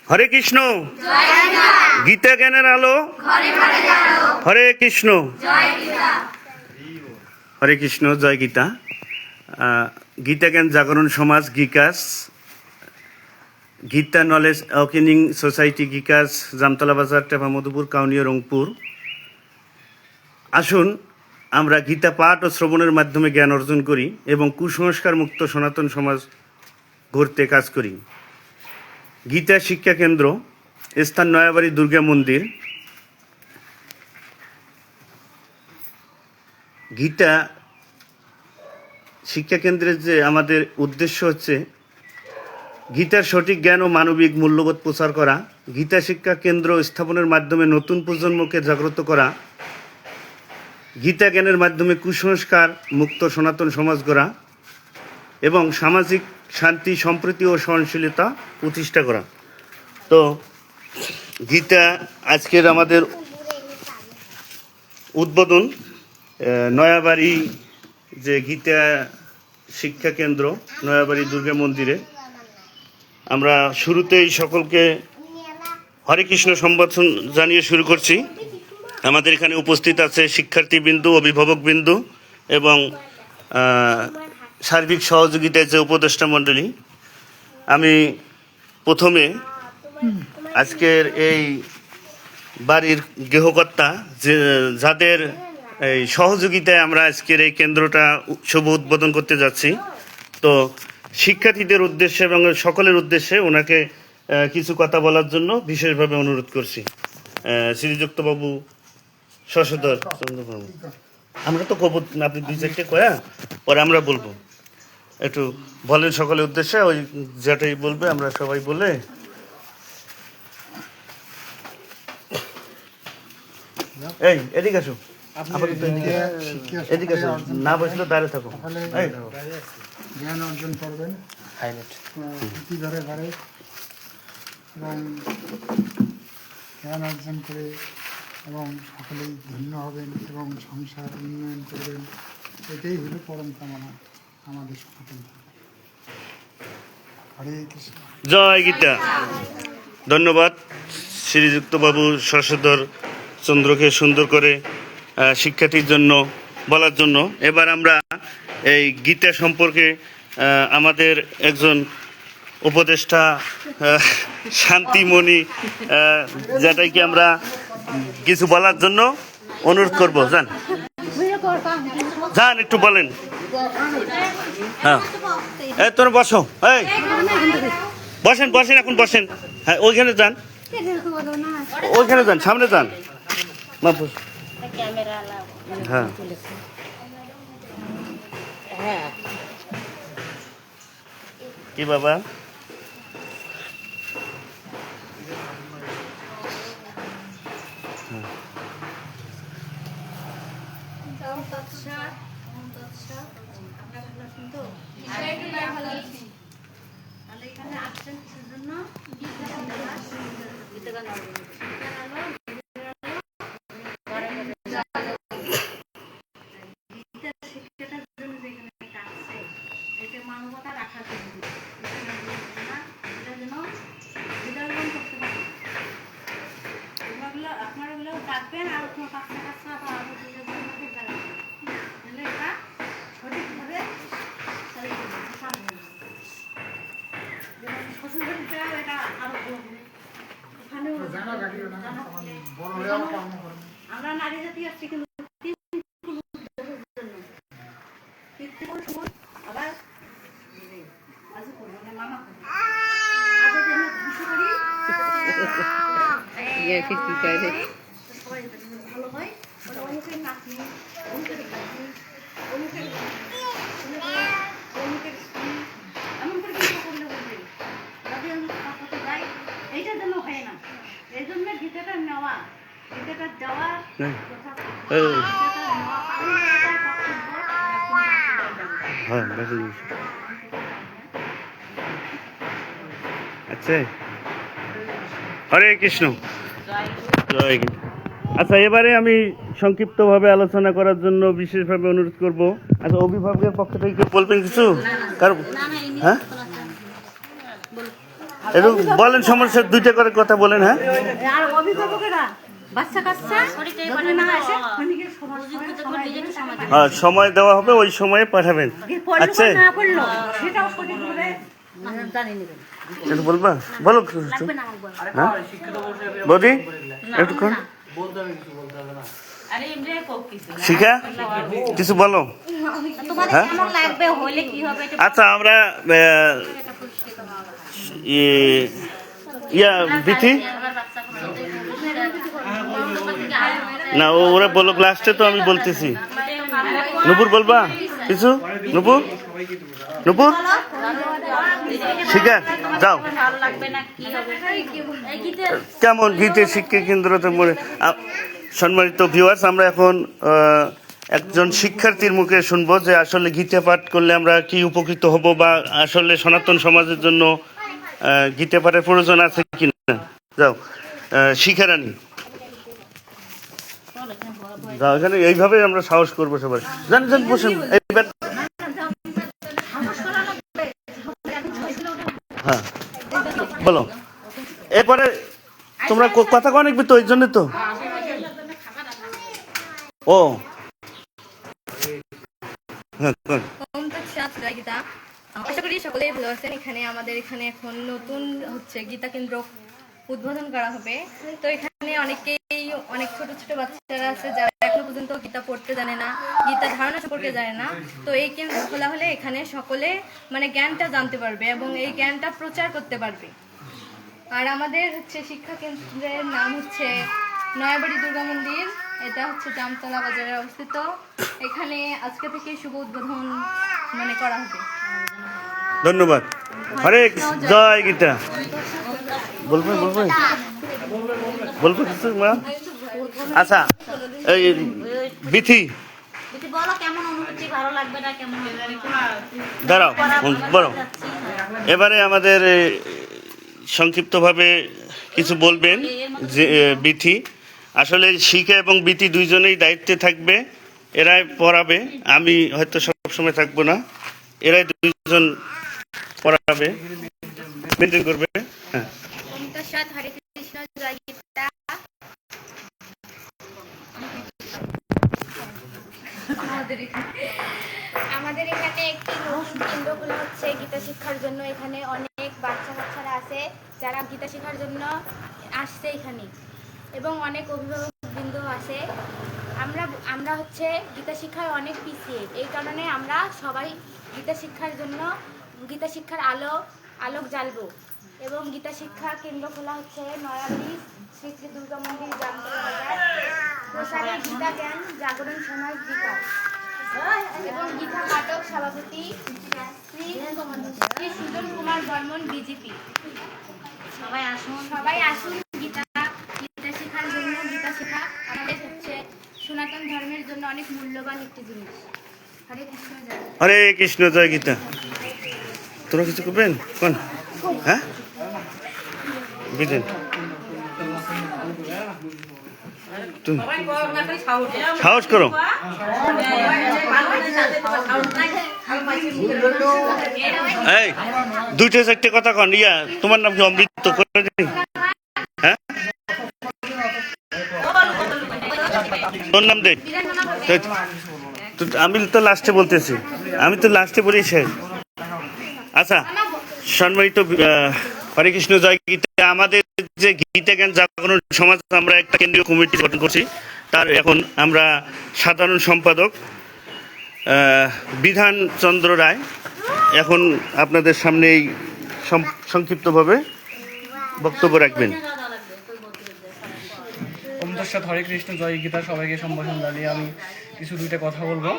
হরে কৃষ্ণ। গীতা জ্ঞানের আলো। হরে কৃষ্ণ। হরে কৃষ্ণ। জয় গীতা। গীতা জ্ঞান জাগরণ সমাজ গিকাস, গীতা নলেজ অকেনিং সোসাইটি গিকাস, জামতলা বাজার, টেপা মধুপুর, কাউনিয়া, রংপুর। আসুন আমরা গীতা পাঠ ও শ্রবণের মাধ্যমে জ্ঞান অর্জন করি এবং কুসংস্কার মুক্ত সনাতন সমাজ গড়তে কাজ করি। গীতা শিক্ষা কেন্দ্র, স্থান নয়াবাড়ি দুর্গা মন্দির। গীতা শিক্ষা কেন্দ্রের যে আমাদের উদ্দেশ্য হচ্ছে গীতার সঠিক জ্ঞান ও মানবিক মূল্যবোধ প্রচার করা, গীতা শিক্ষা কেন্দ্র স্থাপনের মাধ্যমে নতুন প্রজন্মকে জাগ্রত করা, গীতা জ্ঞানের মাধ্যমে কুসংস্কার মুক্ত সনাতন সমাজ গড়া এবং সামাজিক শান্তি, সম্প্রীতি ও সহনশীলতা প্রতিষ্ঠা করা। তো গীতা আজকের আমাদের উদ্বোধন নয়াবাড়ি যে গীতা শিক্ষা কেন্দ্র নয়াবাড়ি দুর্গা মন্দিরে। আমরা শুরুতেই সকলকে হরে কৃষ্ণ সম্বোধন জানিয়ে শুরু করছি। আমাদের এখানে উপস্থিত আছে শিক্ষার্থীবৃন্দু, অভিভাবকবৃন্দু এবং সার্বিক সহযোগিতায় যে উপদেষ্টা মণ্ডলী। আমি প্রথমে আজকের এই বাড়ির গৃহকর্তা যাদের এই সহযোগিতায় আমরা আজকের এই কেন্দ্রটা শুভ উদ্বোধন করতে যাচ্ছি, তো শিক্ষার্থীদের উদ্দেশ্যে এবং সকলের উদ্দেশ্যে ওনাকে কিছু কথা বলার জন্য বিশেষভাবে অনুরোধ করছি। শ্রীযুক্ত বাবু শশধর চন্দ্রবাবু, আমরা তো কব, আপনি দুই চারটে কয়া পরে আমরা বলবো। একটু বলেন সকলের উদ্দেশ্যে, ওই যেটাই বলবে আমরা সবাই বলে। এই এদিকে আসো, এদিকে আসো, না বসলে দাঁড়িয়ে থাকো। জ্ঞান অর্জন করবেন প্রতি ঘরে ঘরে এবং জ্ঞান অর্জন করে এবং সকলেই ধন্য হবেন এবং সংসার উন্নয়ন করবেন, এটাই হলো পরম কামনা আমাদের সনাতন। হরে কৃষ্ণ। জয় গীতা। ধন্যবাদ শ্রীযুক্ত বাবু শশধর চন্দ্রকে সুন্দর করে শিক্ষার্থীর জন্য বলার জন্য। এবার আমরা এই গীতা সম্পর্কে আমাদের একজন উপদেষ্টা শান্তিমণি যেটাকে আমরা কিছু বলার জন্য অনুরোধ করবো। যান যান একটু বলেন। হ্যাঁ, এই তোর বসো, এই বসেন বসেন, এখন বসেন। হ্যাঁ, ওইখানে যান, ওইখানে যান, সামনে যান। হ্যাঁ, কি বাবা? আমরা নারী জাতি আসছি কিন্তু আবার ভালো হয়। অনেকের নাতনি, অনেকের নাতনি, অনেকের অনেকের স্ত্রী, এমন করে কিছু করলে বলবে যদি আমি কথা যাই, এইটা যেন হয় না। এই জন্য গীতাটা নেওয়া, গীতাটা দেওয়ার কথা, আচ্ছা, হরে কৃষ্ণ। জয় গীতা। আচ্ছা, এবারে আমি সংক্ষিপ্তভাবে আলোচনা করার জন্য বিশেষভাবে অনুরোধ করব। আচ্ছা, অভিভাবকের পক্ষ থেকে বলবেন কিছু? কারণ হ্যাঁ, একটু বলেন সমস্যা, দুইটা করে কথা বলেন। হ্যাঁ, আর অভিভাবকেরা বাচ্চা কাচ্চা যদি না আসে খনিকের সমাজ হ্যাঁ, সময় দেওয়া হবে, ওই সময়ে পাঠাবেন। আচ্ছা, না পড়লো সেটাও সঠিক করে জানি নেবেন। একটু বলবা, বলো একটু। হ্যাঁ বৌদি একটু কর। শিখা কিছু বলো। হ্যাঁ আচ্ছা, আমরা বিথি না, ওরা বলো লাস্টে, তো আমি বলতেছি। নুপুর বলবা কিছু? নুপুর, নুপুর, শিখা যাও। কেমন গীতের শিক্ষা কেন্দ্রতে সম্মানিত ভিউয়ার্স, আমরা এখন একজন শিক্ষার্থীর মুখে শুনবো যে আসলে গীতা পাঠ করলে আমরা কি উপকৃত হব, বা আসলে সনাতন সমাজের জন্য গীতা পাঠের প্রয়োজন আছে কিনা। যাও শিখা রানী, যাও এখানে, এইভাবে আমরা সাহস করবো সবাই। জান বসুন এইবার। হ্যাঁ বলো, এরপরে তোমরা কথা অনেক তো, ওই জন্য তো। ও হ্যাঁ, আশা করি সকলেই ভালো আছেন। আমাদের এখানে এখন নতুন গীতা কেন্দ্র উদ্বোধন করা হবে। তো এখানে অনেক ছোট ছোট বাচ্চারা আছে যারা এখনো পর্যন্ত গীতা পড়তে জানে না, গীতা ধারণা সম্পর্কে জানে না। তো এই কেন্দ্র খোলা হলে এখানে সকলে জ্ঞানটা জানতে পারবে এবং এই জ্ঞানটা প্রচার করতে পারবে। আর আমাদের শিক্ষা কেন্দ্রের নাম নয়াবাড়ি দুর্গা মন্দির। এটা জামতলা বাজারে অবস্থিত। এখানে আজকে থেকে শুভ উদ্বোধন করা হবে। ধন্যবাদ। হরে জয় গীতা। বলবে কিছু মা? আচ্ছা, এই বিথি দাঁড়াও, বলো। এবারে আমাদের সংক্ষিপ্তভাবে কিছু বলবেন যে বিথি। আসলে শিখা এবং বিথি দুইজনেই দায়িত্বে থাকবে, এরাই পড়াবে। আমি হয়তো সবসময় থাকবো না, এরাই দুইজন পড়াবে, মেনটেন করবে। হ্যাঁ, আমাদের এখানে একটি নতুন কেন্দ্র খোলা হচ্ছে গীতা শিক্ষার জন্য। এখানে অনেক বাচ্চারা আছে যারা গীতা শেখার জন্য আসছে এখানে, এবং অনেক অভিভাবকবৃন্দ আছে। আমরা গীতা শিক্ষায় অনেক পিছিয়ে, এই কারণে আমরা সবাই গীতা শিক্ষার জন্য গীতা শিক্ষার আলোক জ্বালবো। এবং গীতা শিক্ষা কেন্দ্র খোলা হচ্ছে নয়াবাড়ি শ্রী শ্রী দুর্গা মন্দির, জামতলা বাজার। প্রসারে গীতা জ্ঞান জাগরণ সমাজ বিকাশ এবং গীতা পাঠক সভাপতি শ্রী সুজন কুমার বর্মন, বিজেপি। সবাই আসুন গীতা শেখার জন্য। গীতা শেখা আমাদের সনাতন ধর্মের জন্য অনেক মূল্যবান একটি জিনিস। হরে কৃষ্ণ জয়। হরে কৃষ্ণ জয় গীতা। তোমরা কিছু করবেন কোন? হ্যাঁ বিদেন সাহস করো। এই দুইটা চারটে কথা কন। তোমার নাম কি অমৃত করে দিই? হ্যাঁ, তোর নাম দে। আমি তো লাস্টে বলতেছি, আমি তো লাস্টে বলি শেষ। আচ্ছা, সম্মানিত হরে কৃষ্ণ জয় গীতা। আমাদের যে গীতা জ্ঞান জাগরণ সমাজ, আমরা একটা কেন্দ্রীয় কমিটি গঠন করছি। তার এখন আমরা সাধারণ সম্পাদক বিধান চন্দ্র রায় এখন আপনাদের সামনে এই সংক্ষিপ্তভাবে বক্তব্য রাখবেন। হরে কৃষ্ণ জয় গীতা। সবাইকে সম্ভাষণ জানিয়ে আমি দুইটা কথা বলবো।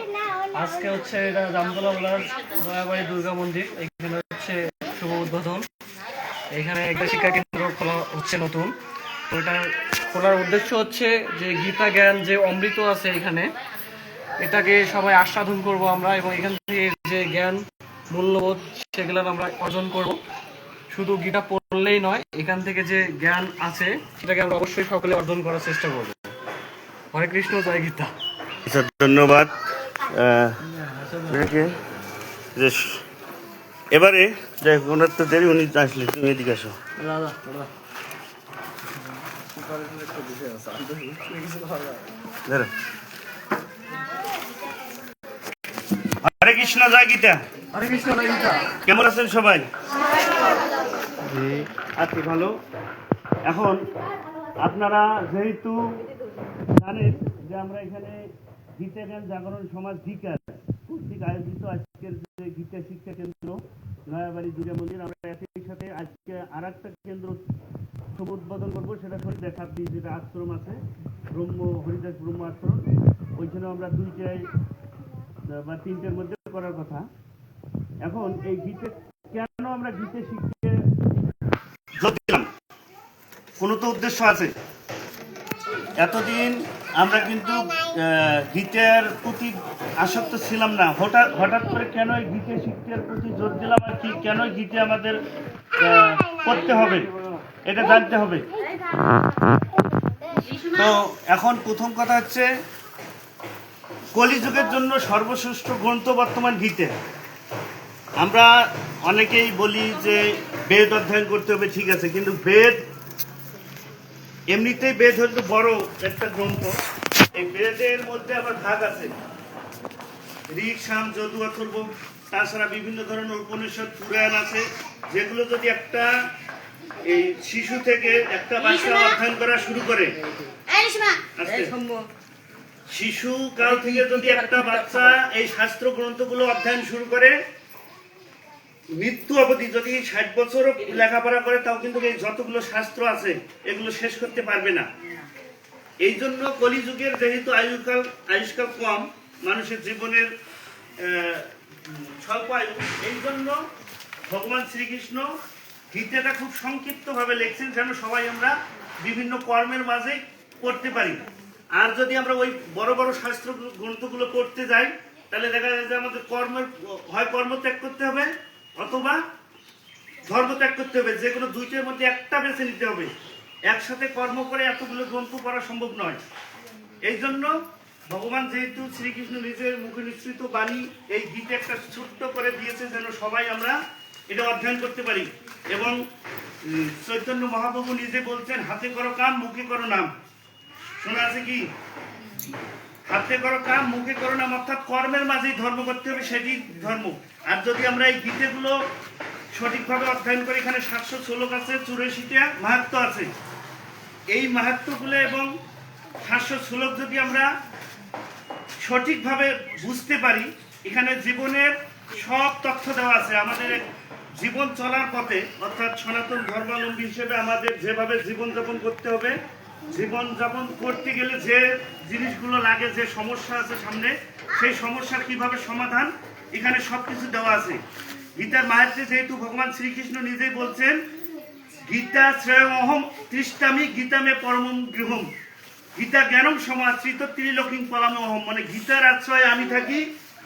আজকে এটা জামতলা বাজার নয়াবাড়ি দুর্গা মন্দির, এখানে শুভ উদ্বোধন। এখানে একটা শিক্ষা কেন্দ্র খোলা হচ্ছে নতুন। তো এটা খোলার উদ্দেশ্য যে গীতা জ্ঞান যে অমৃত আছে এখানে, এটাকে সবাই আস্বাদন করব আমরা, এবং এখান থেকে যে জ্ঞান মূল্যবোধ সেগুলো আমরা অর্জন করব। শুধু গীতা পড়লেই নয়, এখান থেকে যে জ্ঞান আছে সেটাকে আমরা অবশ্যই সকলে অর্জন করার চেষ্টা করব। হরে কৃষ্ণ জয় গীতা। ধন্যবাদ। এবারে যাই হোক, ওনার তো দেরি, উনি আসলে তুমি এদিকে আসো। দাদা ধরো। হরে কৃষ্ণ, জয় গীতা। হরে কৃষ্ণ গীতা। কেমন আছেন সবাই? আছি ভালো। এখন আপনারা যেহেতু জানেন যে আমরা এখানে গীতা জ্ঞান জাগরণ সমাজ গীতার কর্তৃক আয়োজিত আজকের যে গীতা শিক্ষা কেন্দ্র নয়াবাড়ি দুর্গা মন্দির, আমরা একই সাথে আজকে আর একটা কেন্দ্র শুভ উদ্বোধন করবো, সেটা হরিদাস আপনি যেটা আশ্রম আছে হরিদাস ব্রহ্ম আশ্রম, ওইখানে আমরা 2টায় বা 3টের মধ্যে করার কথা। এখন এই গীতে কেন আমরা গীতে শিখতে জোর দিলাম, কোনো তো উদ্দেশ্য আছে। এতদিন আমরা কিন্তু গীতের প্রতি আসক্ত ছিলাম না, হঠাৎ করে কেন এই গীতে শিক্ষার প্রতি জোর দিলাম, আর কি কেন গীতে আমাদের করতে হবে এটা জানতে হবে। তো এখন প্রথম কথা হচ্ছে, কলিযুগের জন্য সর্বশ্রেষ্ঠ গ্রন্থ বর্তমান গীতা। আমরা অনেকেই বলি যে বেদ অধ্যয়ন করতে হবে, ঠিক আছে, কিন্তু বেদ এমনিতেই বেদ হচ্ছে বড় একটা গ্রন্থ। এই বেদের মধ্যে আবার ভাগ আছে, ঋক, সাম, যজু, অথর্ব, তাছাড়া বিভিন্ন ধরনের উপনিষদ, পুরাণ আছে, যেগুলো যদি একটা এই শিশু থেকে একটা বাচ্চা অধ্যয়ন করা শুরু করে, শিশু কাল থেকে যদি একটা বাচ্চা এই শাস্ত্র গ্রন্থগুলো অধ্যয়ন শুরু করে, মৃত্যু অবধি যদি 60 বছরও লেখাপড়া করে, তাও কিন্তু এই যতগুলো শাস্ত্র আছে এগুলো শেষ করতে পারবে না। এই জন্য কলিযুগের যেহেতু আয়ুষ্কাল কম, মানুষের জীবনের স্বল্প আয়ু, এই জন্য ভগবান শ্রীকৃষ্ণ গীতাটা খুব সংক্ষিপ্তভাবে লিখছেন, যেন সবাই আমরা বিভিন্ন কর্মের মাঝে করতে পারি। আর যদি আমরা ওই বড় বড় শাস্ত্র গ্রন্থগুলো পড়তে যাই, তাহলে দেখা যায় যে আমাদের হয় কর্ম ত্যাগ করতে হবে অথবা ধর্ম ত্যাগ করতে হবে, যে কোনো 2টার মধ্যে একটা বেছে নিতে হবে। একসাথে কর্ম করে এতগুলো গ্রন্থ পড়া সম্ভব নয়। এই জন্য ভগবান যেহেতু শ্রীকৃষ্ণ নিজের মুখে নিঃসৃত বাণী এই গীতা একটা ছোট্ট করে দিয়েছে, যেন সবাই আমরা এটা অধ্যয়ন করতে পারি। এবং চৈতন্য মহাপ্রভু নিজে বলছেন, হাতে করো কাম, মুখে করো নাম। শোনা আছে কি? হাতে করো কাম, মুখে করো নাম, অর্থাৎ কর্মের মাঝেই ধর্ম করতে হবে, সেটি ধর্ম। আর যদি আমরা এই গীতাগুলো সঠিকভাবে অধ্যয়ন করি, এখানে 700 শ্লোক আছে, 84টা মাহাত্ম্য আছে। এই মাহাত্ম্যগুলো এবং 700 শ্লোক যদি আমরা সঠিকভাবে বুঝতে পারি, এখানে জীবনের সব তথ্য দেওয়া আছে। আমাদের জীবন চলার পথে, অর্থাৎ সনাতন ধর্মাবলম্বী হিসেবে আমাদের যেভাবে জীবনযাপন করতে হবে, জীবনযাপন করতে গেলে যে জিনিসগুলো লাগে, যে সমস্যা আছে সামনে, সেই সমস্যার কিভাবে সমাধান, এখানে সবকিছু দেওয়া আছে। গীতার মাহাত্ম্যে যেহেতু ভগবান শ্রীকৃষ্ণ নিজেই বলছেন, গীতা শ্রেয়মহম তৃষ্টামি গীতামে পরমম গৃহম, গীতা জ্ঞানম সমাশ্রিত ত্রিলোকিং পলামহম, মানে গীতার আশ্রয়ে আমি থাকি,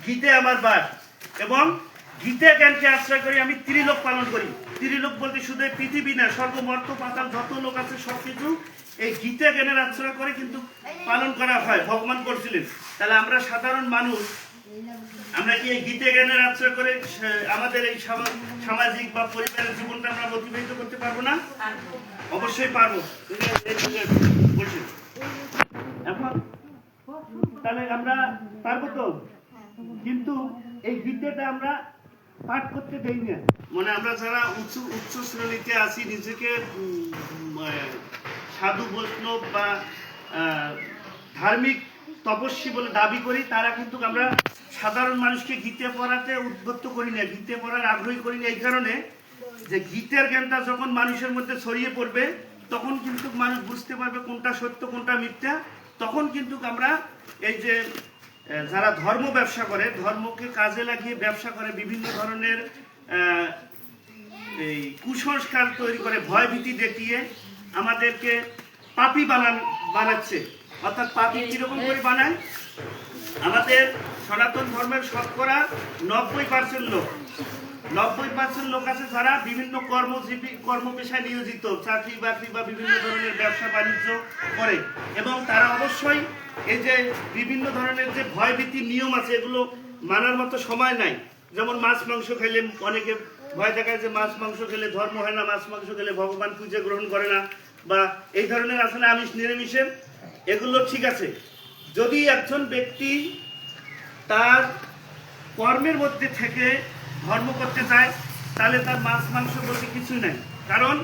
গীতে আমার বাস, এবং গীতা জ্ঞানকে আশ্রয় করি আমি ত্রিলোক পালন করি। ত্রিলোক বলতে শুধু পৃথিবী না, স্বর্গমর্ত পাতাল যত লোক আছে সবকিছু এই গীতা জ্ঞানের আশ্রয় করে কিন্তু পালন করা হয়, ভগবান করছিলেন। তাহলে আমরা সাধারণ মানুষ, আমরা কি এই গীতা জ্ঞানের আশ্রয় করে আমাদের এই সামাজিক বা পরিবারের জীবনটা আমরা অতিবাহিত করতে পারবো না? অবশ্যই পারবো। এখন তাহলে আমরা পারবো তো, কিন্তু এই গীতাটা আমরা পাঠ করতে দেই না। মানে আমরা যারা উচ্চ শ্রেণীতে আছি, নিজেকে সাধু বৈষ্ণব বা ধার্মিক তপস্বী বলে দাবি করি, তারা কিন্তু আমরা সাধারণ মানুষকে গীতা পড়াতে উদ্বুদ্ধ করি না, গীতা পড়ার আগ্রহী করি না, এই কারণে যে গীতার জ্ঞানটা যখন মানুষের মধ্যে ছড়িয়ে পড়বে, তখন কিন্তু মানুষ বুঝতে পারবে কোনটা সত্য কোনটা মিথ্যা। তখন কিন্তু আমরা এই যে যারা ধর্ম ব্যবসা করে, ধর্মকে কাজে লাগিয়ে ব্যবসা করে, বিভিন্ন ধরনের এই কুসংস্কার তৈরি করে, ভয়ভীতি দেখিয়ে আমাদেরকে পাপী বানাচ্ছে। অর্থাৎ পাপী কিরকম করে বানায়? আমাদের সনাতন ধর্মের শতকরা 90% লোক, 90% লোক আছে যারা বিভিন্ন কর্মজীবী, কর্মপেশায় নিয়োজিত, চাকরি বাকরি বা বিভিন্ন ধরনের ব্যবসা বাণিজ্য করে, এবং তারা অবশ্যই এই যে বিভিন্ন ধরনের যে ভয়ভীতি নিয়ম আছে, এগুলো মানার মতো সময় নাই। যেমন মাছ মাংস খাইলে অনেকে ভয় দেখায় যে মাছ মাংস খেলে ধর্ম হয় না, মাছ মাংস খেলে ভগবান পূজা গ্রহণ করে না, বা এই ধরনের আছে না আমিষ নিরামিষের, এগুলো ঠিক আছে। যদি একজন ব্যক্তি তার কর্মের মধ্যে থেকে ধর্ম করতে চায়, তাহলে তার মাছ মাংস বলতে কিছুই নাই। কারণ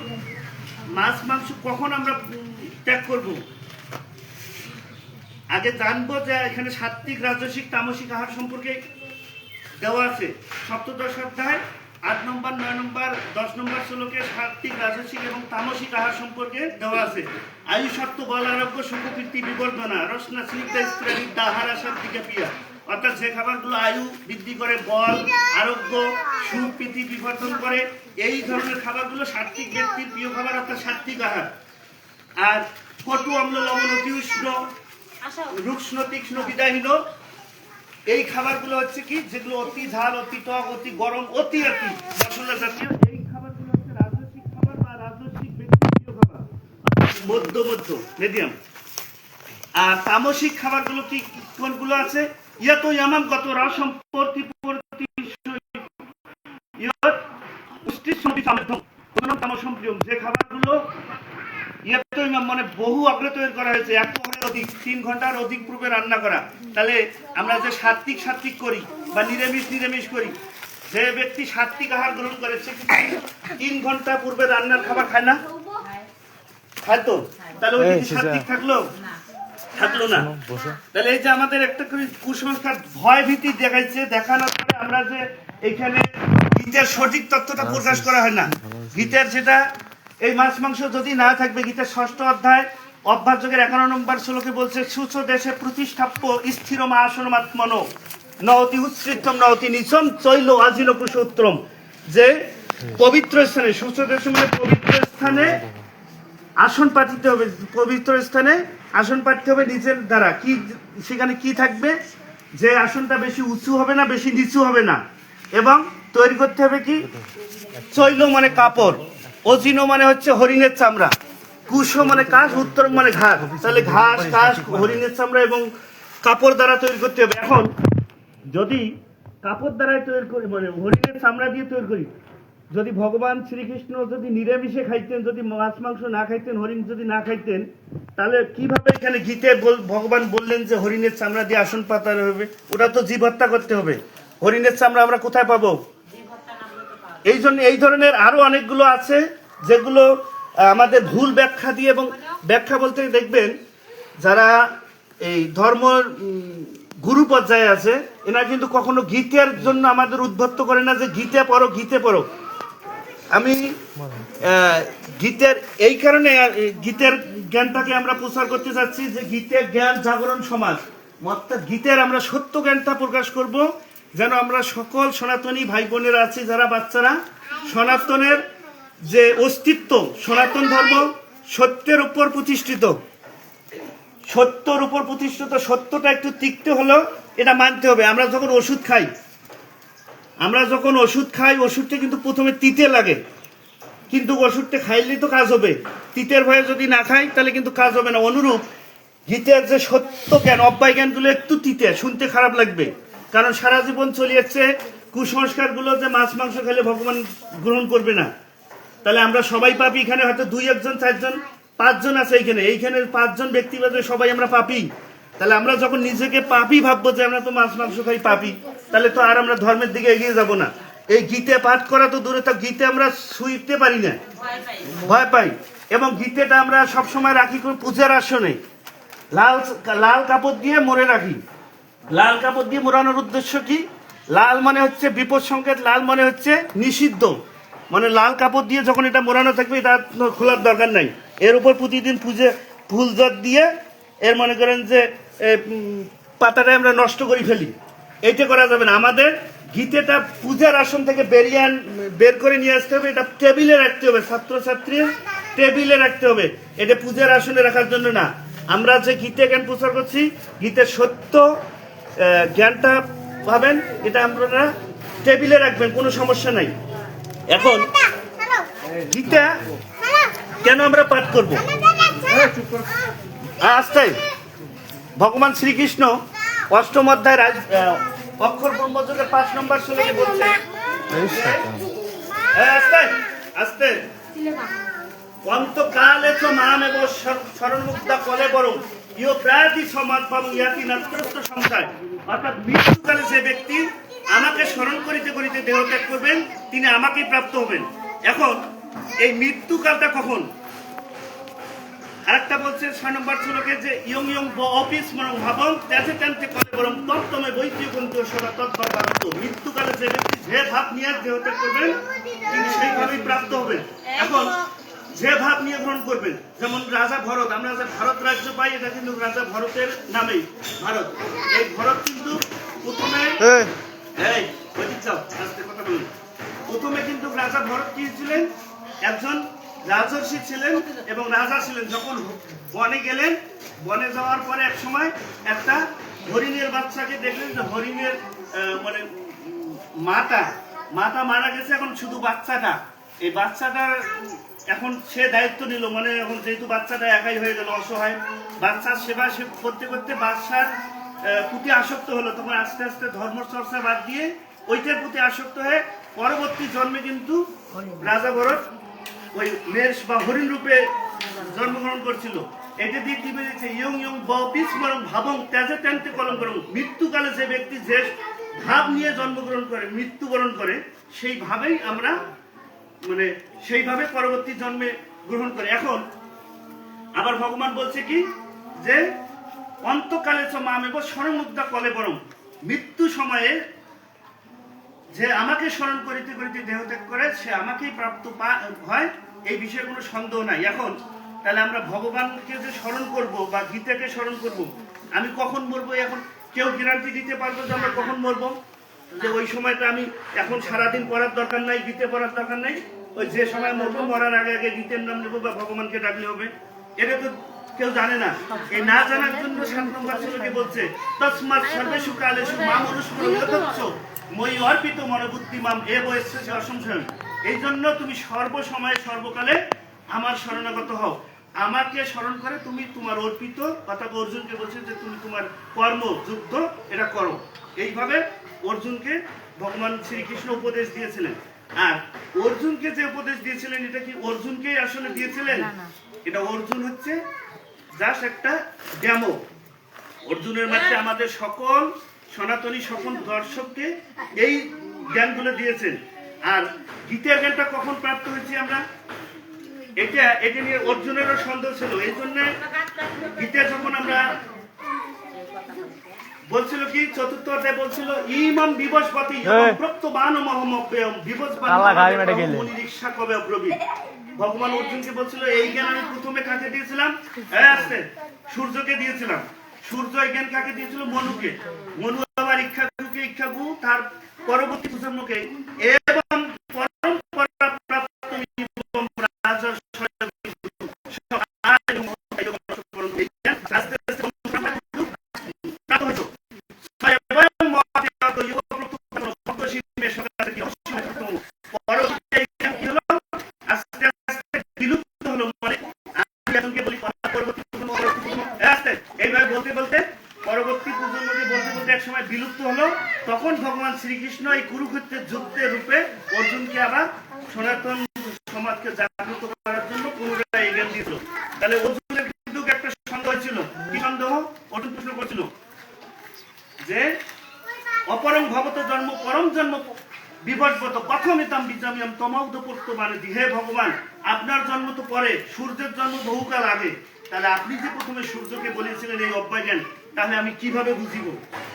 মাছ মাংস কখন আমরা ত্যাগ করব? আগে জানবো যে এখানে সাত্বিক, রাজসিক, তামসিক আহার সম্পর্কে দেওয়া আছে। সপ্তদশ অধ্যায় 8 নম্বর, 9 নম্বর, 10 নম্বর শ্লোকে সাত্বিক, রাজসিক এবং তামসিক আহার সম্পর্কে দেওয়া আছে। আয়ু সত্ত্ব, বল, আরোগ্য, সুখ, কীর্তি, বিবর্ধনা, রসনা, স্নিগ্ধা, স্ত্রাণিদ্যা, আহার, সাত্বিকা প্রিয়া। অর্থাৎ যে খাবারগুলো আয়ু বৃদ্ধি করে, বল, আরোগ্য, সুখ, প্রীতি বিবর্ধন করে, এই ধরনের খাবারগুলো সাত্বিক ব্যক্তির প্রিয় খাবার, অর্থাৎ সাত্বিক আহার। আর কটু, অম্ল, লবণ, অতি উষ্ণ, রুক্ষ্ণ, তীক্ষ্ণ, বিদাহীন, এই খাবারগুলো হচ্ছে কি, যেগুলো অতি ঝাল, অতি টক, অতি গরম, অতি মশলা জাতীয়, এই খাবারগুলো হচ্ছে রাজস্বিক খাবার বা রাজস্বিক ব্যক্তির প্রিয় খাবার, মধ্য মধ্য মিডিয়াম। আর তামসিক খাবারগুলো কি কোনগুলো আছে? ইয়া তো ইয়ামাম গত সম্পর্কি যে খাবারগুলো মানে বহু আগ্রহ তৈরি করা হয়েছে, 1 ঘন্টার অধিক, 3 ঘন্টার অধিক পূর্বে রান্না করা। তাহলে আমরা যে সাত্বিক করি বা নিরামিষ করি, যে ব্যক্তি সাত্বিক আহার গ্রহণ করে সে 3 ঘন্টা পূর্বে রান্নার খাবার খায় না? খায় তো। তাহলে ওই সাত্বিক থাকলো না। তাহলে এই যে আমাদের একটা কুসংস্কার, ভয় ভীতি দেখাইছে, দেখানোর পরে আমরা যে এখানে গীতার সঠিক তথ্যটা প্রকাশ করা হয় না। গীতার যেটা এই মাছ মাংস যদি না থাকবে, গীতার 6ষ্ঠ অধ্যায় অভ্যাস যোগের 11 নম্বর শ্লোকে বলছে, সুচ দেশে প্রতিষ্ঠাপ্য স্থিরম আসনম আত্মনো নতি উৎসৃষ্টম নতি নিচম চৈল আজিল কুশোত্তম। যে পবিত্র স্থানে, সুচ দেশে মানে পবিত্র স্থানে আসন পাতিতে হবে, পবিত্র স্থানে আসন পাততে হবে নিজের দ্বারা। কি সেখানে কি থাকবে? যে আসনটা বেশি উঁচু হবে না, বেশি নিচু হবে না, এবং তৈরি করতে হবে কি, চৈল মানে কাপড়, অজিনো মানে হচ্ছে হরিণের চামড়া, কুশো মানে কাশ, উত্তরম মানে ঘাস। তাহলে ঘাস, কাশ, হরিণের চামড়া এবং কাপড় দ্বারা তৈরি করতে হবে। এখন যদি কাপড় দ্বারাই তৈরি করি, মানে হরিণের চামড়া দিয়ে তৈরি করি, যদি ভগবান শ্রীকৃষ্ণ যদি নিরামিষে খাইতেন, যদি মাছ মাংস না খাইতেন, হরিণ যদি না খাইতেন, তাহলে কিভাবে এখানে গীতে ভগবান বললেন যে হরিণের চামড়া দিয়ে আসন পাতানো হবে? ওটা তো জীব হত্যা করতে হবে। হরিণের চামড়া আমরা কোথায় পাবো? এই জন্য এই ধরনের আরো অনেকগুলো আছে যেগুলো আমাদের ভুল ব্যাখ্যা দিয়ে, এবং ব্যাখ্যা বলতে দেখবেন যারা এই ধর্ম গুরু পর্যায়ে আছে, এনারা কিন্তু কখনো গীতের জন্য আমাদের উদ্বুদ্ধ করে না যে গীতে পড়ো। আমি গীতের এই কারণে গীতের জ্ঞানটাকে আমরা প্রচার করতে চাচ্ছি যে গীতের জ্ঞান জাগরণ সমাজ, অর্থাৎ গীতের আমরা সত্য জ্ঞানটা প্রকাশ করব, যেন আমরা সকল সনাতনী ভাই বোনেরা আছি যারা বাচ্চারা, সনাতনের যে অস্তিত্ব, সনাতন ধর্ম সত্যের উপর প্রতিষ্ঠিত, সত্যটা একটু তিক্ত হলো, এটা মানতে হবে। আমরা যখন ওষুধ খাই, ওষুধটা কিন্তু প্রথমে তিতে লাগে, কিন্তু ওষুধটা খাইলেই তো কাজ হবে। তিতের ভয়ে যদি না খাই তাহলে কিন্তু কাজ হবে না। অনুরূপ গীতের যে সত্য জ্ঞান, অব্যয় জ্ঞানগুলো একটু তিতে, শুনতে খারাপ লাগবে, কারণ সারা জীবন চলে যাচ্ছে কুসংস্কারগুলো যে মাছ মাংস খেলে ভগবান গ্রহণ করবে না। তাহলে আমরা সবাই পাপী। এখানে হয়তো 2, 1 জন, 4 জন, 5 জন আছে, এইখানে 5 জন ব্যক্তি বাদে সবাই আমরা পাপী। তাহলে আমরা যখন নিজেকে পাপী ভাববো যে আমরা তো মাছ মাংস খাই, পাপী, তাহলে তো আর আমরা ধর্মের দিকে এগিয়ে যাব না। এই গীতে পাঠ করা তো দূরে থাক, গীতে আমরা শুইতে পারি না, ভয় পাই। এবং গীতেটা আমরা সবসময় রাখি পূজার আসনে, লাল কাপড় দিয়ে মোড়ে রাখি। লাল কাপড় দিয়ে মোড়ানোর উদ্দেশ্য কি? লাল মানে হচ্ছে বিপদ সংকেত, লাল মানে হচ্ছে নিষিদ্ধ, মানে লাল কাপড় দিয়ে যখন এটা মোড়ানো থাকবে এটা খোলার দরকার নাই। এর উপর প্রতিদিন ফুল জট দিয়ে এর মনে করেন যে পাতাটা আমরা নষ্ট করে ফেলি, এইটা করা যাবে না। আমাদের গীতেটা পূজার আসন থেকে বের করে নিয়ে আসতে হবে, এটা টেবিলে রাখতে হবে, ছাত্রছাত্রীর টেবিলে রাখতে হবে, এটা পূজার আসনে রাখার জন্য না। আমরা যে গীতে জ্ঞান প্রচার করছি, গীতের সত্য জ্ঞানটা পাবেন, এটা আপনারা টেবিলে রাখবেন, কোনো সমস্যা নাই। এখন গীতা কেন আমরা পাঠ করব? আস্তাই ভগবান শ্রীকৃষ্ণ 8ম অধ্যায় অক্ষর ব্রহ্মযোগের 5 নম্বর শ্লোকে বলছে, আস্তে আস্তে অন্তকালে চ মামেব শরণমুক্তা কলে বরং ইয় প্রায়তি সমাজ পাবো ইয়াতি নাত্রস্ত সংসার। অর্থাৎ মৃত্যুকালে যে ব্যক্তি আমাকে স্মরণ করিতে করিতে দেহত্যাগ করবেন তিনি আমাকেই প্রাপ্ত হবেন। এখন এই মৃত্যুকালটা কখন? আরেকটা বলছে 6 নম্বর শ্লোকে যে ইয়ং ইয়ং অফিস মরং ভাবং তেজে তেনতে কলে বরং তত্তমে বৈদ্যুতিক কিন্তু সদা তৎপর ভারত। মৃত্যুকালে যে ব্যক্তি যে ভাব নিয়ে দেহত্যাগ করবেন তিনি সেইভাবেই প্রাপ্ত হবেন। এখন যে ভাব নিয়ে গ্রহণ করবেন, যেমন রাজা ভরত, আমরা যে ভারত রাজ্য পাই এটা কিন্তু রাজা ভরতের নামেই ভারত। এই ভরত কিন্তু প্রথমে প্রথমে কিন্তু রাজা ভরত কি ছিলেন? একজন রাজর্ষি ছিলেন এবং রাজা ছিলেন। যখন বনে গেলেন, বনে যাওয়ার পরে এক সময় একটা হরিণের বাচ্চাকে দেখলেন যে হরিণের মানে মাতা মারা গেছে, এখন শুধু বাচ্চাটা। এই বাচ্চাটার এখন সে দায়িত্ব নিল, মানে এখন যেহেতু বাচ্চাটা একাই হয়ে গেল, অসহায়, বাচ্চার সেবা করতে করতে বাচ্চার প্রতি আসক্ত হলো। তখন আস্তে আস্তে ধর্ম চর্চা বাদ দিয়ে ওইটার প্রতি আসক্ত হয়ে পরবর্তী জন্মে কিন্তু রাজা ভরত ওই মেষ বা হরিণ রূপে জন্মগ্রহণ করছিল। এটা দিয়ে কি বেরিয়েছে? ইয়ং ইয়ং বিষ মরং ভাবং তেজে তেনতে কলম করং। মৃত্যুকালে যে ব্যক্তি যে ভাব নিয়ে জন্মগ্রহণ করে, মৃত্যুবরণ করে, সেই ভাবেই আমরা মানে সেইভাবে পরবর্তী জন্মে গ্রহণ করে। এখন আবার ভগবান বলছে কি যে অন্তকালে চ মামেব স্মরণমুক্তা কলে বরং, মৃত্যু সময়ে যে আমাকে স্মরণ করিতে করিতে দেহত্যাগ করে সে আমাকেই প্রাপ্ত হয়, এই বিষয়ে কোনো সন্দেহ নাই। এখন তাহলে আমরা ভগবানকে যে স্মরণ করব বা গীতাকে স্মরণ করব, আমি কখন মরবো এখন কেউ গ্যারান্টি দিতে পারবো যে আমরা কখন মরবো? যে ওই সময়টা আমি এখন সারাদিন পড়ার দরকার নাই, গীতে পড়ার দরকার নাই, ওই যে সময় মরবো মরার আগে আগে গীতের নাম নেবো বা ভগবানকে ডাকলে হবে, এটা তো কেউ জানে না। এই না জানার জন্য 7 নম্বর শ্লোকে বলছে তস্মাৎ সর্বেষু কালেষু মাম অনুস্মরণ যথেচ্ছ মই অর্পিত মনোবুদ্ধি মাম এ বয়সে অসংশয়। এই জন্য তুমি সর্বসময়ে সর্বকালে আমার শরণাগত হও, আমাকে স্মরণ করে তুমি তোমার অর্পিত, অর্থাৎ অর্জুনকে বলছে যে তুমি তোমার কর্ম যুদ্ধ এটা করো। এইভাবে অর্জুনকে ভগবান শ্রীকৃষ্ণ উপদেশ দিয়েছিলেন। আর অর্জুনকে যে উপদেশ দিয়েছিলেন এটা কি অর্জুনকেই আসলে দিয়েছিলেন? এটা অর্জুন হচ্ছে জাস্ট একটা ডেমো। অর্জুনের মধ্যে আমাদের সকল সনাতনী সকল দর্শককে এই জ্ঞানগুলো দিয়েছেন। আর গীতার জ্ঞানটা কখন প্রাপ্ত হয়েছি আমরা, এটা নিয়ে অর্জুনেরও সন্দেহ ছিল। এই জন্য গীতা যখন আমরা বলছিল কি চতুর্থ অধ্যায় বলছিল ইমাম বিবস্পতি প্রত্যবান মহমব্যম বিবস্পতি মুনি রিক্সা কবে অব্রবীত। ভগবান অর্জুনকে বলছিল এই জ্ঞান আমি প্রথমে কাকে দিয়েছিলাম? সূর্যকে দিয়েছিলাম। সূর্য এই জ্ঞান কাকে দিয়েছিল? মনুকে। মনু আবার ইক্ষাকুকে, ইক্ষাকু তার পরবর্তী প্রজন্মকে, এবং পরম্পরা প্রাপ্ত রাজা বিলুপ্ত হলো। তখন ভগবান শ্রীকৃষ্ণ এই কুরুক্ষেত্রের যুদ্ধের রূপে অর্জুনকে আবার সনাতন সমাজকে জাগ্রত করার জন্য পুনরায় এই জ্ঞান দিয়েছিল। তাহলে অর্জুনের কিন্তু একটা সন্দেহ ছিল। কি সন্দেহ? অর্জুন প্রশ্ন করছিল যে অপরং ভবত জন্ম পরম জন্ম বিভর্বত কথমিতাম বিজামিয়াম তমাউদ পড়তো মানে হে ভগবান, আপনার জন্ম তো পরে, সূর্যের জন্ম বহুকাল আগে, তাহলে আপনি যে প্রথমে সূর্যকে বলেছিলেন এই অব্যয় জ্ঞান, তাহলে আমি কিভাবে বুঝিব?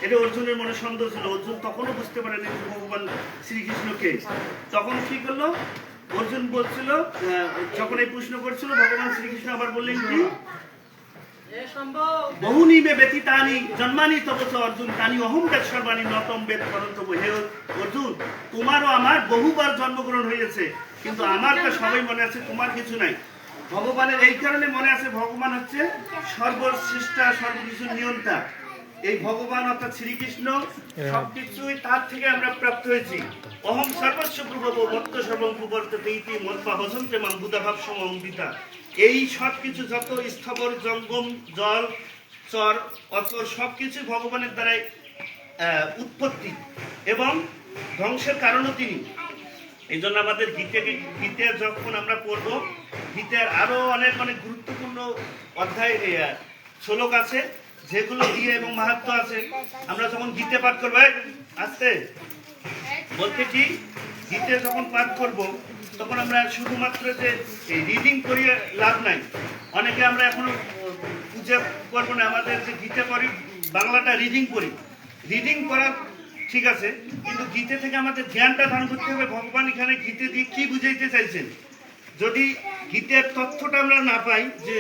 এটা অর্জুনের মনে সন্দেহ ছিল। অর্জুন তখনও বুঝতে পারেনি ভগবান শ্রীকৃষ্ণকে। তখন কি করলো? অর্জুন বলছিল, যখন এই প্রশ্ন করছিল ভগবান শ্রীকৃষ্ণ আবার বললেন কি বহুনি মে ব্যতীতানি জন্মানি তপস অর্জুন তানি অহম বেদ সর্বাণী নতম বেদ করন্তব্য। হে অর্জুন, তোমারও আমার বহুবার জন্মগ্রহণ হয়েছে, কিন্তু আমার তো সবাই মনে আছে, তোমার কিছু নাই। ভগবানের এই কারণে মনে আছে ভগবান হচ্ছে সর্বশ্রেষ্ঠা, সর্বকিছু নিয়ন্তা। এই ভগবান অর্থাৎ শ্রীকৃষ্ণ সবকিছুই তার থেকে আমরা প্রাপ্ত হয়েছি। অহম সর্বস্ব প্রভব মত্ত সর্বম প্রবর্ততে ইতি মত্পা হসন্তে মাম বুধাভাব সমম্বিতা। এই সব কিছু যত স্থবর জঙ্গম জল চর অচর সবকিছু ভগবানের দ্বারাই উৎপত্তি এবং ধ্বংসের কারণও তিনি। এই জন্য আমাদের গীতে যখন আমরা পড়বো, গীতের আরো অনেক অনেক গুরুত্বপূর্ণ অধ্যায় শ্লোক আছে যেগুলো দিয়ে এবং মাহাত্ম্য আছে। আমরা যখন গীতে পাঠ করবো, আসতে বলতে কি, গীতে যখন পাঠ করব তখন আমরা শুধুমাত্র যে রিডিং করিয়ে লাভ নাই। অনেকে আমরা এখনো পূজা করবো না, আমাদের যে গীতে পড়ি বাংলাটা রিডিং করি, রিডিং করা ঠিক আছে, কিন্তু গীতে থেকে আমাদের জ্ঞানটা ধারণ করতে হবে। ভগবান এখানে গীতে দিয়ে কি বুঝাইতে চাইছেন, যদি গীতের তথ্যটা আমরা না পাই যে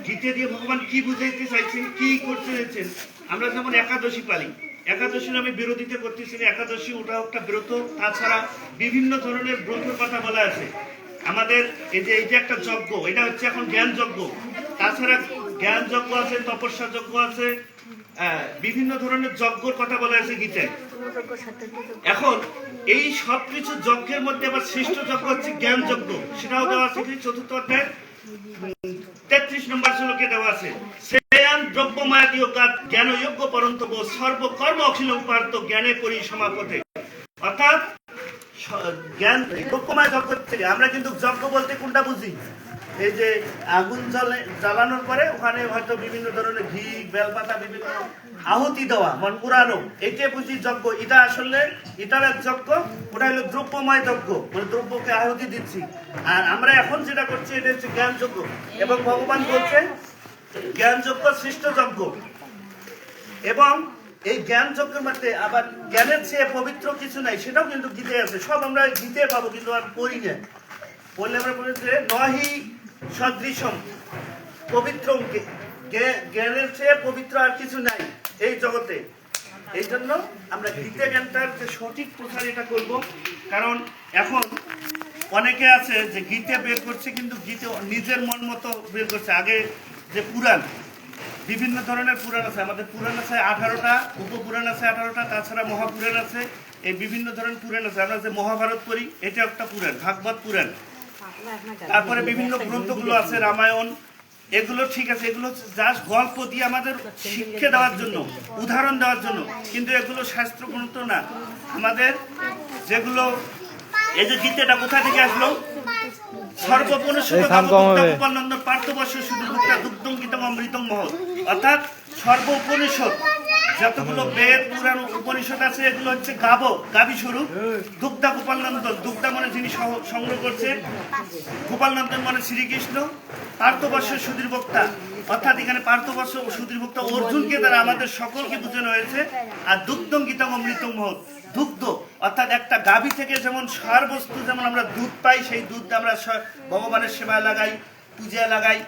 গীতে দিয়ে ভগবান কি বুঝাইতে চাইছেন, কি করতে চাইছেন। আমরা যেমন একাদশী পালি, একাদশীর আমি বিরোধিতা করতেছি না, একাদশী ওটাও একটা ব্রত, তাছাড়া বিভিন্ন ধরনের ব্রতের কথা বলা আছে। আমাদের এই যে একটা যজ্ঞ, এটা হচ্ছে এখন জ্ঞান যজ্ঞ, তাছাড়া জ্ঞান যজ্ঞ আছে, তপস্যা যজ্ঞ আছে, বিভিন্ন ধরনের যজ্ঞর কথা বলা আছে গীতায়। এখন এই সব কিছু যজ্ঞের মধ্যে আবার শ্রেষ্ঠ যজ্ঞ হচ্ছে জ্ঞান যজ্ঞ, সেটাও দেওয়া আছে চতুর্থ অধ্যায় 33 নম্বর শ্লোকে দেওয়া আছে, শ্রেয়ান দ্রব্যমায়াতীয় কাত জ্ঞান যোগ্য পরন্তব সর্বকর্ম অখিল উপার্ত জ্ঞানে পরি সমাপতে। অর্থাৎ জ্ঞান দ্রব্যময় যজ্ঞ থেকে আমরা কিন্তু যজ্ঞ বলতে কোনটা বুঝি, এই যে আগুন জ্বালানোর পরে ওখানে হয়তো বিভিন্ন ধরনের ঘি বেলপাতা বিভিন্ন আহুতি দেওয়া, মন পুরানো, এটা বুঝি যজ্ঞ। এটা আসলে এটার এক যজ্ঞ, ওটা হলো দ্রব্যময় যজ্ঞ, মানে দ্রব্যকে আহুতি দিচ্ছি। আর আমরা এখন যেটা করছি এটা হচ্ছে জ্ঞান যজ্ঞ, এবং ভগবান বলছে জ্ঞান যজ্ঞ শ্রেষ্ঠ যজ্ঞ। এবং এই জ্ঞান যজ্ঞের মধ্যে আবার জ্ঞানের চেয়ে পবিত্র কিছু নাই, সেটাও কিন্তু গীতে আছে। সব আমরা গীতে পাবো, কিন্তু আর পড়ি না। বললে আমরা বলি যে নহি সদৃশম পবিত্র, জ্ঞানের চেয়ে পবিত্র আর কিছু নাই এই জগতে। এই জন্য আমরা গীতে জ্ঞানটার যে সঠিক প্রচার এটা করবো। কারণ এখন অনেকে আছে যে গীতে বের করছে, কিন্তু গীতে নিজের মন মতো বের করছে। আগে যে পুরাণ, বিভিন্ন ধরনের পুরাণ আছে, আমাদের পুরাণ আছে 18টা, উপপুরাণ আছে 18টা, তাছাড়া মহাপুরাণ আছে, এই বিভিন্ন ধরনের পুরাণ আছে। আমরা যে মহাভারত পড়ি, এটা একটা পুরাণ, ভাগবত পুরাণ। তারপরে বিভিন্ন গ্রন্থগুলো আছে, রামায়ণ, এগুলো ঠিক আছে, এগুলো জাস্ট গল্প দিয়ে আমাদের শিক্ষা দেওয়ার জন্য, উদাহরণ দেওয়ার জন্য, কিন্তু এগুলো শাস্ত্র গ্রন্থ না। আমাদের যেগুলো, এই যে গীতাটা কোথা থেকে আসলো, সর্বোপনিষদ পার্থবর্ষ শুধু দুগ্ধং গীতম অমৃতং মহৎ। অর্থাৎ সর্বোপনিষদ যতগুলো বেদ পুরাণ উপনিষদ আছে, এগুলো হচ্ছে গাভী স্বরূপ। দুগ্ধা গোপাল নন্দন, দুগ্ধা মানে যিনি সংগ্রহ করছে, গোপাল নন্দন মানে শ্রীকৃষ্ণ। পার্থবর্ষ সুধীর বক্তা, অর্থাৎ এখানে পার্থবর্ষ সুধীর বক্তা অর্জুনকে দ্বারা আমাদের সকলকে বোঝানো হয়েছে। আর দুগ্ধং গীতম অমৃতং মহৎ, দুগ্ধ অর্থাৎ একটা গাভী থেকে যেমন সার বস্তু, যেমন আমরা দুধ পাই, সেই দুধ আমরা ভগবানের সেবায় লাগাই, পূজায় লাগাই,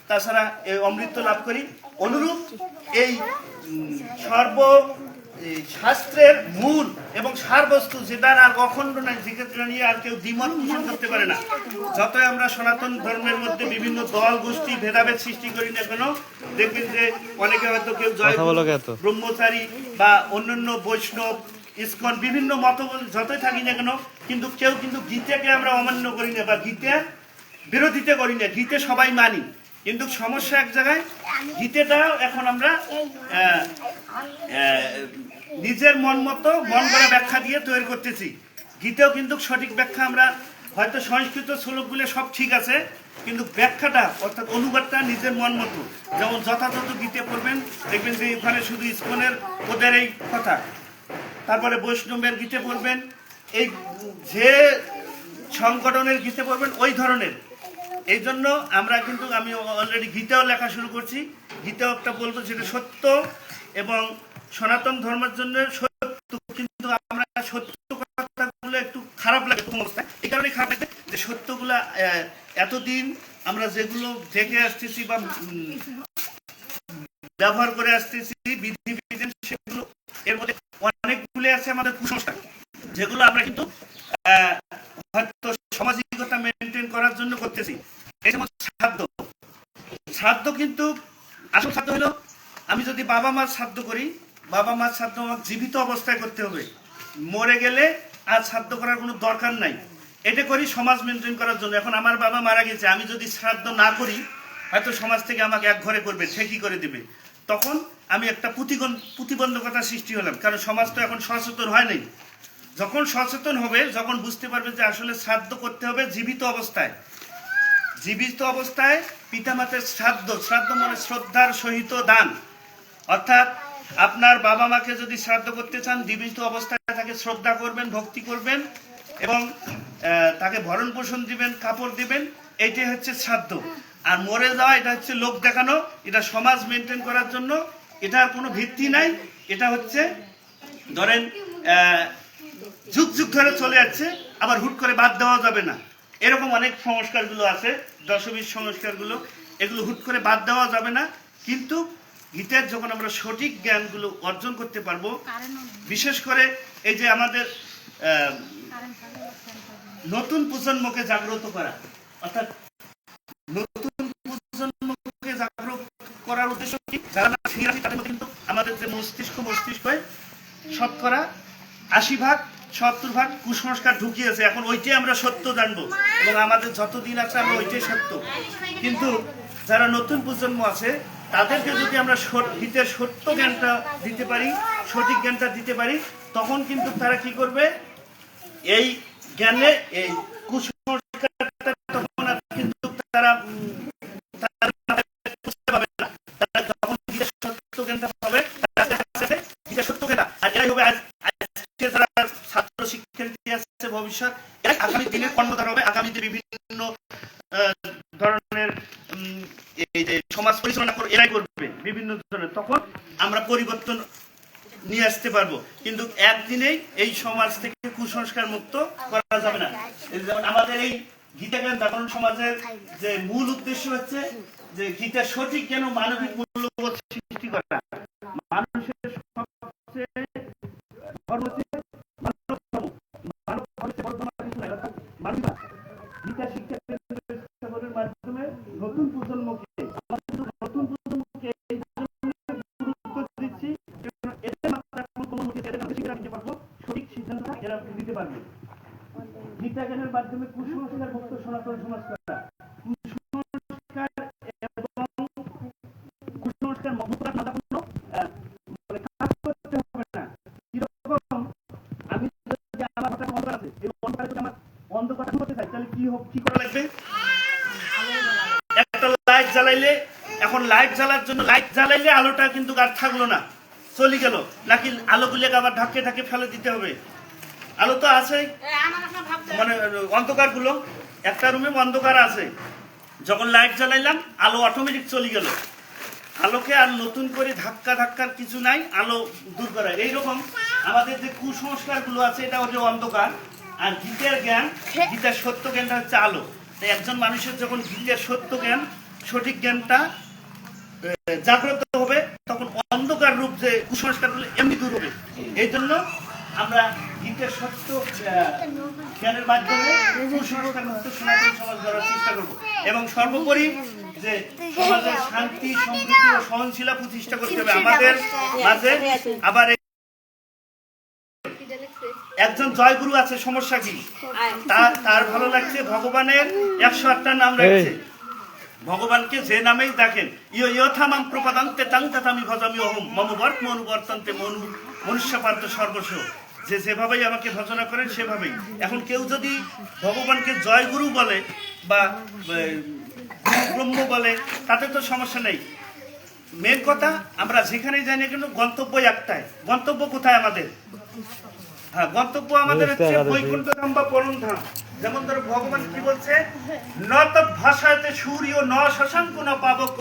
তাছাড়া এই অমৃত লাভ করি। অনুরূপ এই শাস্ত্রের মূল এবং সার বস্তু, যেটার আর অখণ্ড নাই, যেটা নিয়ে আর কেউ দ্বিমত পোষণ করতে পারে না। যতই আমরা সনাতন ধর্মের মধ্যে বিভিন্ন দল গোষ্ঠী ভেদাভেদ সৃষ্টি করি না কেন, দেখবেন যে অনেকে হয়তো কেউ জয় ব্রহ্মচারী বা অন্যান্য বৈষ্ণব, ইসকন, বিভিন্ন মত যতই থাকি না কেন, কিন্তু কেউ কিন্তু গীতাকে আমরা অমান্য করি না বা গীতা বিরোধিতা করি না, গীতে সবাই মানি। কিন্তু সমস্যা এক জায়গায়, গীতাটাও এখন আমরা নিজের মন মতো মন করা ব্যাখ্যা দিয়ে তৈরি করতেছি। গীতেও কিন্তু সঠিক ব্যাখ্যা আমরা, হয়তো সংস্কৃত শ্লোকগুলো সব ঠিক আছে, কিন্তু ব্যাখ্যাটা অর্থাৎ অনুবাদটা নিজের মন মতো। যেমন যথাযথ গীতে পড়বেন, দেখবেন যে ওখানে শুধু ইসকনের ওদের এই কথা, তারপরে বৈষ্ণবের গীতে পড়বেন, এই যে সংগঠনের গীতে পড়বেন ওই ধরনের। এই জন্য আমরা কিন্তু, আমি অলরেডি গীতাও লেখা শুরু করছি, গীতাও একটা বলবো যেটা সত্য এবং সনাতন ধর্মের জন্য সত্য, কিন্তু আমরা সত্য কথাগুলো একটু খারাপ লাগে অবস্থায়। এই কারণে খারাপ লাগে যে সত্যগুলা এতদিন আমরা যেগুলো দেখে আসতেছি বা ব্যবহার করে আসতেছি বিধিবিধান, সেগুলো এর মধ্যে অনেকগুলো আছে আমাদের কুসংস্কার, যেগুলো আমরা কিন্তু হয়তো সামাজিকতা মেনটেন করার জন্য করতেছি। এই যেমন শ্রাদ্ধ কিন্তু আসল শ্রাদ্ধ হলো, আমি যদি বাবা মার শ্রাদ্ধ করি, বাবা মার শ্রাদ্ধ আমাকে জীবিত অবস্থায় করতে হবে, মরে গেলে আর শ্রাদ্ধ করার কোনো দরকার নাই। এটা করি সমাজ মেনটেন করার জন্য। এখন আমার বাবা মারা গেছে, আমি যদি শ্রাদ্ধ না করি, হয়তো সমাজ থেকে আমাকে এক ঘরে করবে, ঠেকি করে দিবে, তখন আমি একটা প্রতিবন্ধকতা সৃষ্টি হলাম, কারণ সমাজ তো এখন সচেতন হয় নাই। যখন সচেতন হবে, যখন বুঝতে পারবে যে আসলে শ্রাদ্ধ করতে হবে জীবিত অবস্থায়, জীবিত অবস্থায় পিতামাতার শ্রাদ্ধ, শ্রাদ্ধ মানে শ্রদ্ধার সহিত দান, অর্থাৎ আপনার বাবা মাকে যদি শ্রাদ্ধ করতে চান জীবিত অবস্থায় তাকে শ্রদ্ধা করবেন, ভক্তি করবেন এবং তাকে ভরণ পোষণ দিবেন, কাপড় দিবেন, এইটাই হচ্ছে শ্রাদ্ধ। আর মরে যাওয়া এটা হচ্ছে লোক দেখানো, এটা সমাজ মেনটেন করার জন্য, এটার কোনো ভিত্তি নাই। এটা হচ্ছে ধরেন যুগ যুগ ধরে চলে যাচ্ছে, আবার হুট করে বাদ দেওয়া যাবে না, এরকম অনেক সংস্কারগুলো আছে, দশমীর সংস্কারগুলো, এগুলো হুট করে বাদ দেওয়া যাবে না। কিন্তু গীতার যখন আমরা সঠিক জ্ঞানগুলো অর্জন করতে পারবো, বিশেষ করে এই যে আমাদের নতুন প্রজন্মকে জাগ্রত করা, অর্থাৎ নতুন প্রজন্মকে জাগ্রত করার উদ্দেশ্য কি, যারা না সিরিয়াস তাদের মধ্যে কিন্তু আমাদের যে মস্তিষ্কে শতকরা 80% 70% কুসংস্কার ঢুকিয়েছে। এখন ওইটাই আমরা সত্য জানবো এবং আমাদের যতদিন আছে আমরা ওইটাই সত্য। কিন্তু যারা নতুন প্রজন্ম আছে তাদেরকে যদি আমরা গীতের সত্য জ্ঞানটা দিতে পারি, সঠিক জ্ঞানটা দিতে পারি, তখন কিন্তু তারা কি করবে, এই জ্ঞানে এই কুসংস্কারটা তখন আর কিন্তু তারা বুঝতে পারবে না। তারা যখন গীতের সত্য জ্ঞানটা পাবে, গীতের সত্য জ্ঞান, আর এরাই হবে আজকে যারা ছাত্র শিক্ষার্থী আছে ভবিষ্যৎ, এরাই আগামী দিনে কর্মধার হবে, আগামী দিনে বিভিন্ন ধরনের এই যে সমাজ পরিচালনা এরাই করবে বিভিন্ন ধরনের, তখন আমরা পরিবর্তন নিয়ে আসতে পারবো। কিন্তু একদিনেই এই সমাজ থেকে কুসংস্কার মুক্ত করা যাবে না। যেমন আমাদের এই গীতা জ্ঞান জাগরণ সমাজের যে মূল উদ্দেশ্য হচ্ছে যে গীতার সঠিক জ্ঞান ও মানবিক মূল্যবোধ সৃষ্টি করা। মানুষের সবচেয়ে গীতা শিক্ষা কেন্দ্রের মাধ্যমে নতুন প্রজন্মকে সঠিক সিদ্ধান্ত এরা দিতে পারবে। গীতা জ্ঞানের মাধ্যমে কুসংস্কার মুক্ত সনাতন সমাজ করা, কুসংস্কার এবং কুসংস্কার মুক্ত কাজ করতে হবে না। কিরকম, আমি যদি আমার একটা অন্ধকার আছে, এই অন্ধকারে যদি আমার অন্ধকার করতে চাই, তাহলে কি করা লাগবে? একটা লাইট জ্বালাইলে, এখন লাইট জ্বালার জন্য লাইট জ্বালাইলে আলোটা কিন্তু আর থাকলো না, চলে গেল, নাকি আলোগুলোকে আবার ঢাকে ফেলে দিতে হবে? আলো তো আছে, মানে অন্ধকার গুলো, একটা রুমে অন্ধকার আছে, যখন লাইট জ্বালাইলাম আলো অটোমেটিক চলে গেল, আলোকে আর নতুন করে ধাক্কার কিছু নাই, আলো দূর করা। এইরকম আমাদের যে কুসংস্কার গুলো আছে, এটা হচ্ছে অন্ধকার, আর গীতার জ্ঞান, গীতার সত্য জ্ঞানটা হচ্ছে আলো। তাই একজন মানুষের যখন গীতার সত্য জ্ঞান, সঠিক জ্ঞানটা জাগ্রত হবে, তখন অন্ধকার রূপ যে কুসংস্কারগুলো এমনি দূর হবে। এই জন্য আমরা গীতের সত্য জ্ঞানের মাধ্যমে কুসংস্কার মুক্ত সনাতন সমাজ গড়ার চেষ্টা করব এবং সর্বোপরি যে সমাজের শান্তি, সমৃদ্ধি ও সহনশীলতা প্রতিষ্ঠা করতে হবে আমাদের মাঝে। আবার একজন জয়গুরু আছে, সমস্যা কি, তার ভালো লাগছে ভগবানের 108টা নাম রাখছে, ভগবানকে যে নামেই দেখেন, ইয়থামাম প্রপদান্তে তাং তথামি ভজামি অহম মম বর্তম অনুবর্তন্তে মনুষ্য পার্থ সর্বস্ব, যে যেভাবেই আমাকে ভজনা করেন সেভাবেই। এখন কেউ যদি ভগবানকে জয়গুরু বলে বা ব্রহ্ম বলে, তাতে তো সমস্যা নেই। মেন কথা, আমরা যেখানেই যাই না কেন গন্তব্য একটাই। গন্তব্য কোথায় আমাদের? হ্যাঁ, গন্তব্য আমাদের হচ্ছে বৈকুণ্ঠ ধাম বা পরম ধাম। যেমন ধরো ভগবান কি বলছে, ন তৎ ভাষাতে সূর্য ন শশাঙ্ক ন পাবক